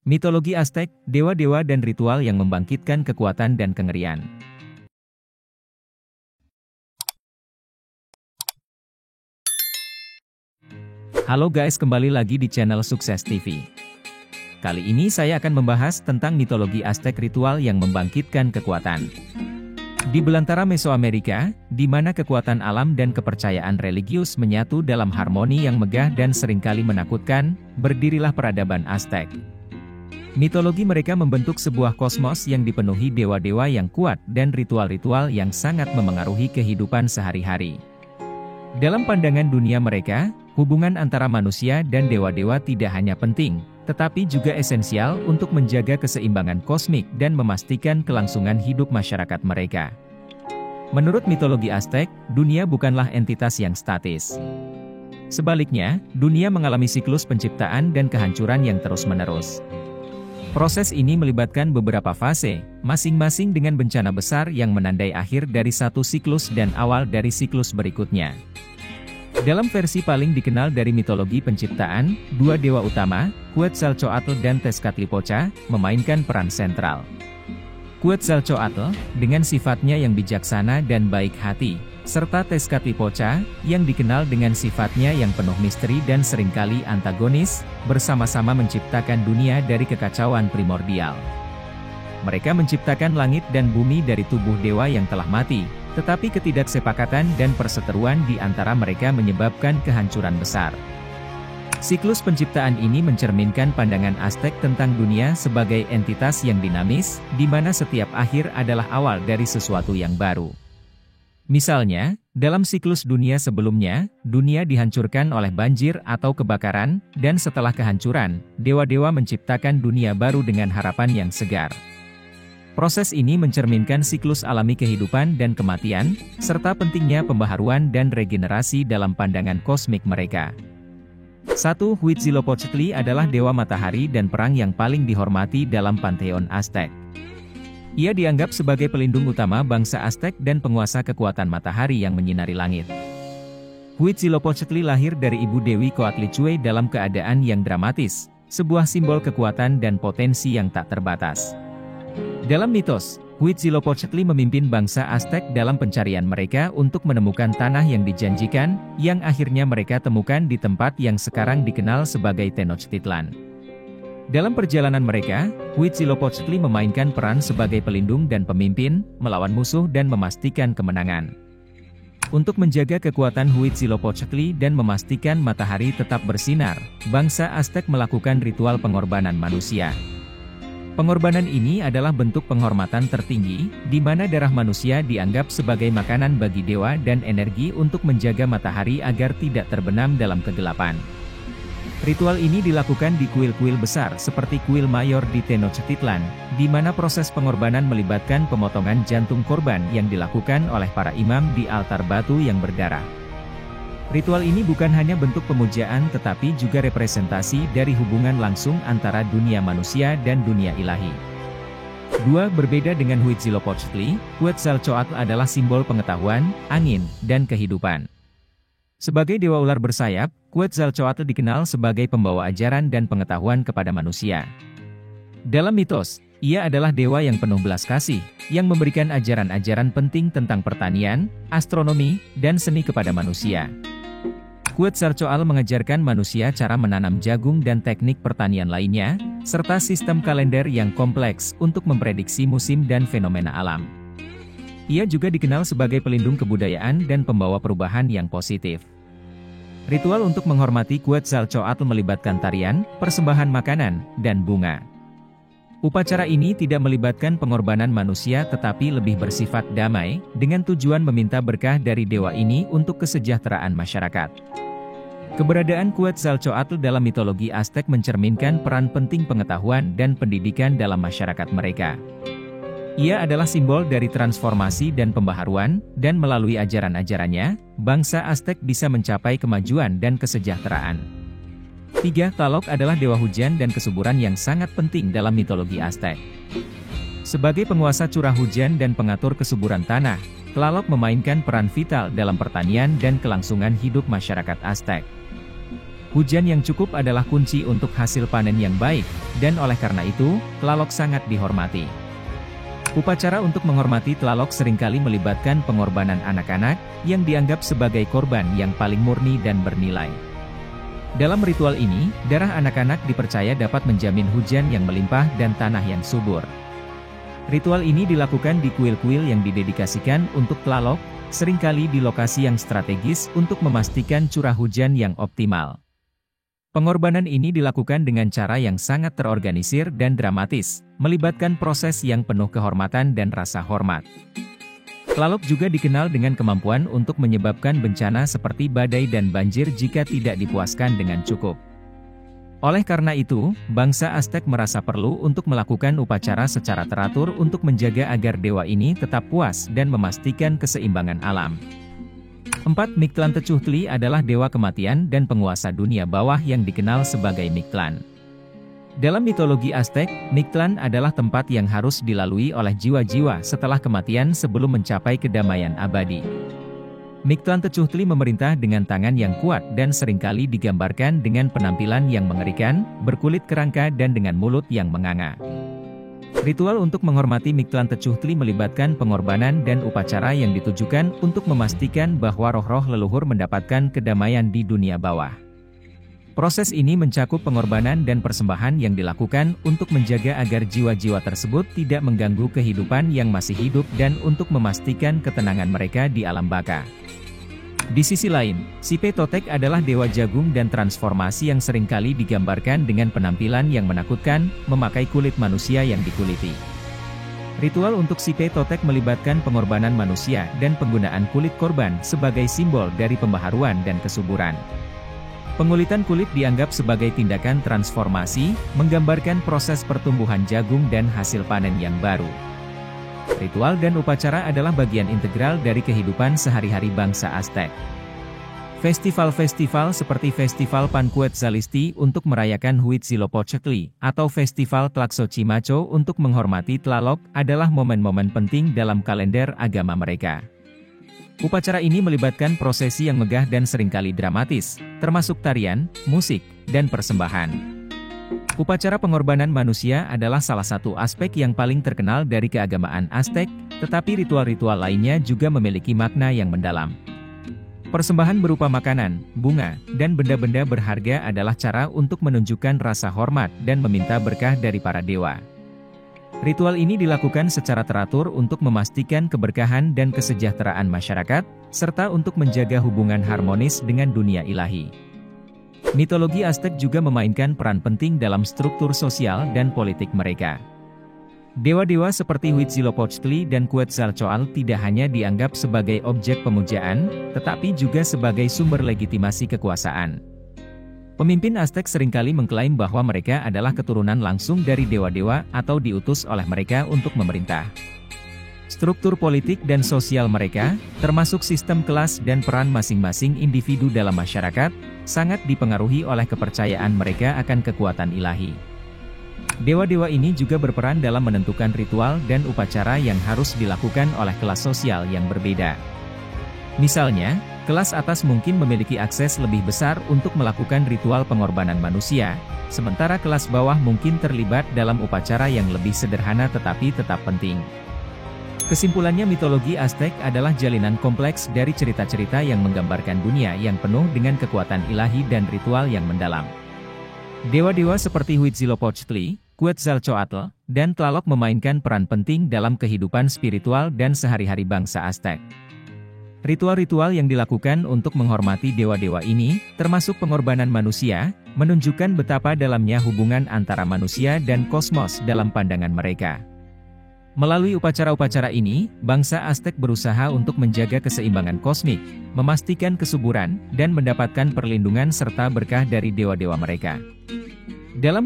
Mitologi Aztek, dewa-dewa dan ritual yang membangkitkan kekuatan dan kengerian. Halo guys, kembali lagi di channel Sukses TV. Kali ini saya akan membahas tentang mitologi Aztek, ritual yang membangkitkan kekuatan. Di belantara Mesoamerika, di mana kekuatan alam dan kepercayaan religius menyatu dalam harmoni yang megah dan seringkali menakutkan, berdirilah peradaban Aztek. Mitologi mereka membentuk sebuah kosmos yang dipenuhi dewa-dewa yang kuat dan ritual-ritual yang sangat memengaruhi kehidupan sehari-hari. Dalam pandangan dunia mereka, hubungan antara manusia dan dewa-dewa tidak hanya penting, tetapi juga esensial untuk menjaga keseimbangan kosmik dan memastikan kelangsungan hidup masyarakat mereka. Menurut mitologi Aztek, dunia bukanlah entitas yang statis. Sebaliknya, dunia mengalami siklus penciptaan dan kehancuran yang terus-menerus. Proses ini melibatkan beberapa fase, masing-masing dengan bencana besar yang menandai akhir dari satu siklus dan awal dari siklus berikutnya. Dalam versi paling dikenal dari mitologi penciptaan, dua dewa utama, Quetzalcoatl dan Tezcatlipoca, memainkan peran sentral. Quetzalcoatl, dengan sifatnya yang bijaksana dan baik hati, serta Tezcatlipoca, yang dikenal dengan sifatnya yang penuh misteri dan seringkali antagonis, bersama-sama menciptakan dunia dari kekacauan primordial. Mereka menciptakan langit dan bumi dari tubuh dewa yang telah mati, tetapi ketidaksepakatan dan perseteruan di antara mereka menyebabkan kehancuran besar. Siklus penciptaan ini mencerminkan pandangan Aztek tentang dunia sebagai entitas yang dinamis, di mana setiap akhir adalah awal dari sesuatu yang baru. Misalnya, dalam siklus dunia sebelumnya, dunia dihancurkan oleh banjir atau kebakaran, dan setelah kehancuran, dewa-dewa menciptakan dunia baru dengan harapan yang segar. Proses ini mencerminkan siklus alami kehidupan dan kematian, serta pentingnya pembaharuan dan regenerasi dalam pandangan kosmik mereka. 1. Huitzilopochtli adalah dewa matahari dan perang yang paling dihormati dalam pantheon Aztek. Ia dianggap sebagai pelindung utama bangsa Aztek dan penguasa kekuatan matahari yang menyinari langit. Huitzilopochtli lahir dari ibu Dewi Coatlicue dalam keadaan yang dramatis, sebuah simbol kekuatan dan potensi yang tak terbatas. Dalam mitos, Huitzilopochtli memimpin bangsa Aztek dalam pencarian mereka untuk menemukan tanah yang dijanjikan, yang akhirnya mereka temukan di tempat yang sekarang dikenal sebagai Tenochtitlan. Dalam perjalanan mereka, Huitzilopochtli memainkan peran sebagai pelindung dan pemimpin, melawan musuh dan memastikan kemenangan. Untuk menjaga kekuatan Huitzilopochtli dan memastikan matahari tetap bersinar, bangsa Aztek melakukan ritual pengorbanan manusia. Pengorbanan ini adalah bentuk penghormatan tertinggi, di mana darah manusia dianggap sebagai makanan bagi dewa dan energi untuk menjaga matahari agar tidak terbenam dalam kegelapan. Ritual ini dilakukan di kuil-kuil besar seperti kuil mayor di Tenochtitlan, di mana proses pengorbanan melibatkan pemotongan jantung korban yang dilakukan oleh para imam di altar batu yang berdarah. Ritual ini bukan hanya bentuk pemujaan tetapi juga representasi dari hubungan langsung antara dunia manusia dan dunia ilahi. 2. Berbeda dengan Huitzilopochtli, Quetzalcoatl adalah simbol pengetahuan, angin, dan kehidupan. Sebagai dewa ular bersayap, Quetzalcoatl dikenal sebagai pembawa ajaran dan pengetahuan kepada manusia. Dalam mitos, ia adalah dewa yang penuh belas kasih, yang memberikan ajaran-ajaran penting tentang pertanian, astronomi, dan seni kepada manusia. Quetzalcoatl mengajarkan manusia cara menanam jagung dan teknik pertanian lainnya, serta sistem kalender yang kompleks untuk memprediksi musim dan fenomena alam. Ia juga dikenal sebagai pelindung kebudayaan dan pembawa perubahan yang positif. Ritual untuk menghormati Quetzalcoatl melibatkan tarian, persembahan makanan, dan bunga. Upacara ini tidak melibatkan pengorbanan manusia tetapi lebih bersifat damai, dengan tujuan meminta berkah dari dewa ini untuk kesejahteraan masyarakat. Keberadaan Quetzalcoatl dalam mitologi Aztek mencerminkan peran penting pengetahuan dan pendidikan dalam masyarakat mereka. Ia adalah simbol dari transformasi dan pembaharuan, dan melalui ajaran-ajarannya, bangsa Aztek bisa mencapai kemajuan dan kesejahteraan. 3. Tlaloc adalah dewa hujan dan kesuburan yang sangat penting dalam mitologi Aztek. Sebagai penguasa curah hujan dan pengatur kesuburan tanah, Tlaloc memainkan peran vital dalam pertanian dan kelangsungan hidup masyarakat Aztek. Hujan yang cukup adalah kunci untuk hasil panen yang baik, dan oleh karena itu, Tlalok sangat dihormati. Upacara untuk menghormati Tlalok seringkali melibatkan pengorbanan anak-anak, yang dianggap sebagai korban yang paling murni dan bernilai. Dalam ritual ini, darah anak-anak dipercaya dapat menjamin hujan yang melimpah dan tanah yang subur. Ritual ini dilakukan di kuil-kuil yang didedikasikan untuk Tlalok, seringkali di lokasi yang strategis untuk memastikan curah hujan yang optimal. Pengorbanan ini dilakukan dengan cara yang sangat terorganisir dan dramatis, melibatkan proses yang penuh kehormatan dan rasa hormat. Tlalok juga dikenal dengan kemampuan untuk menyebabkan bencana seperti badai dan banjir jika tidak dipuaskan dengan cukup. Oleh karena itu, bangsa Aztec merasa perlu untuk melakukan upacara secara teratur untuk menjaga agar dewa ini tetap puas dan memastikan keseimbangan alam. 4. Mictlantecuhtli adalah dewa kematian dan penguasa dunia bawah yang dikenal sebagai Mictlan. Dalam mitologi Aztec, Mictlan adalah tempat yang harus dilalui oleh jiwa-jiwa setelah kematian sebelum mencapai kedamaian abadi. Mictlantecuhtli memerintah dengan tangan yang kuat dan seringkali digambarkan dengan penampilan yang mengerikan, berkulit kerangka dan dengan mulut yang menganga. Ritual untuk menghormati Mictlantecuhtli melibatkan pengorbanan dan upacara yang ditujukan untuk memastikan bahwa roh-roh leluhur mendapatkan kedamaian di dunia bawah. Proses ini mencakup pengorbanan dan persembahan yang dilakukan untuk menjaga agar jiwa-jiwa tersebut tidak mengganggu kehidupan yang masih hidup dan untuk memastikan ketenangan mereka di alam baka. Di sisi lain, Sipe Totek adalah dewa jagung dan transformasi yang seringkali digambarkan dengan penampilan yang menakutkan, memakai kulit manusia yang dikuliti. Ritual untuk Sipe Totek melibatkan pengorbanan manusia dan penggunaan kulit korban sebagai simbol dari pembaharuan dan kesuburan. Pengulitan kulit dianggap sebagai tindakan transformasi, menggambarkan proses pertumbuhan jagung dan hasil panen yang baru. Ritual dan upacara adalah bagian integral dari kehidupan sehari-hari bangsa Aztec. Festival-festival seperti Festival Panquetzalisti untuk merayakan Huitzilopochtli, atau Festival Tlaxochimacho untuk menghormati Tlalok, adalah momen-momen penting dalam kalender agama mereka. Upacara ini melibatkan prosesi yang megah dan seringkali dramatis, termasuk tarian, musik, dan persembahan. Upacara pengorbanan manusia adalah salah satu aspek yang paling terkenal dari keagamaan Aztec, tetapi ritual-ritual lainnya juga memiliki makna yang mendalam. Persembahan berupa makanan, bunga, dan benda-benda berharga adalah cara untuk menunjukkan rasa hormat dan meminta berkah dari para dewa. Ritual ini dilakukan secara teratur untuk memastikan keberkahan dan kesejahteraan masyarakat, serta untuk menjaga hubungan harmonis dengan dunia ilahi. Mitologi Aztec juga memainkan peran penting dalam struktur sosial dan politik mereka. Dewa-dewa seperti Huitzilopochtli dan Quetzalcoatl tidak hanya dianggap sebagai objek pemujaan, tetapi juga sebagai sumber legitimasi kekuasaan. Pemimpin Aztec seringkali mengklaim bahwa mereka adalah keturunan langsung dari dewa-dewa atau diutus oleh mereka untuk memerintah. Struktur politik dan sosial mereka, termasuk sistem kelas dan peran masing-masing individu dalam masyarakat, sangat dipengaruhi oleh kepercayaan mereka akan kekuatan ilahi. Dewa-dewa ini juga berperan dalam menentukan ritual dan upacara yang harus dilakukan oleh kelas sosial yang berbeda. Misalnya, kelas atas mungkin memiliki akses lebih besar untuk melakukan ritual pengorbanan manusia, sementara kelas bawah mungkin terlibat dalam upacara yang lebih sederhana tetapi tetap penting. Kesimpulannya, mitologi Aztec adalah jalinan kompleks dari cerita-cerita yang menggambarkan dunia yang penuh dengan kekuatan ilahi dan ritual yang mendalam. Dewa-dewa seperti Huitzilopochtli, Quetzalcoatl, dan Tlalok memainkan peran penting dalam kehidupan spiritual dan sehari-hari bangsa Aztec. Ritual-ritual yang dilakukan untuk menghormati dewa-dewa ini, termasuk pengorbanan manusia, menunjukkan betapa dalamnya hubungan antara manusia dan kosmos dalam pandangan mereka. Melalui upacara-upacara ini, bangsa Aztec berusaha untuk menjaga keseimbangan kosmik, memastikan kesuburan, dan mendapatkan perlindungan serta berkah dari dewa-dewa mereka. Dalam